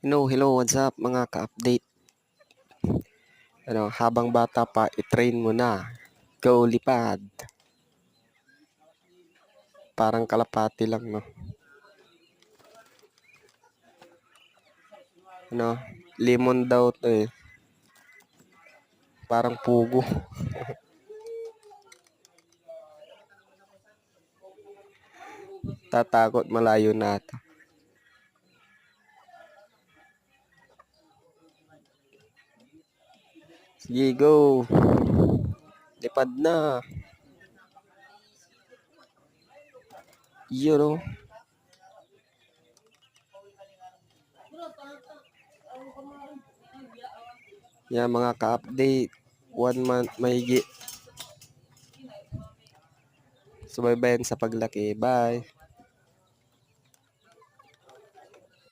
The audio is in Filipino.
Hello, what's up mga ka-update? Habang bata pa, i-train mo na. Go, lipad. Parang kalapati lang, no? Lemon daw to eh. Parang pugo. Tatakot, malayo na ata. Sige, go. Lipad na. Yun, no? Yan mga ka-update. 1 month mahigit. Subaybayan sa paglaki. Bye.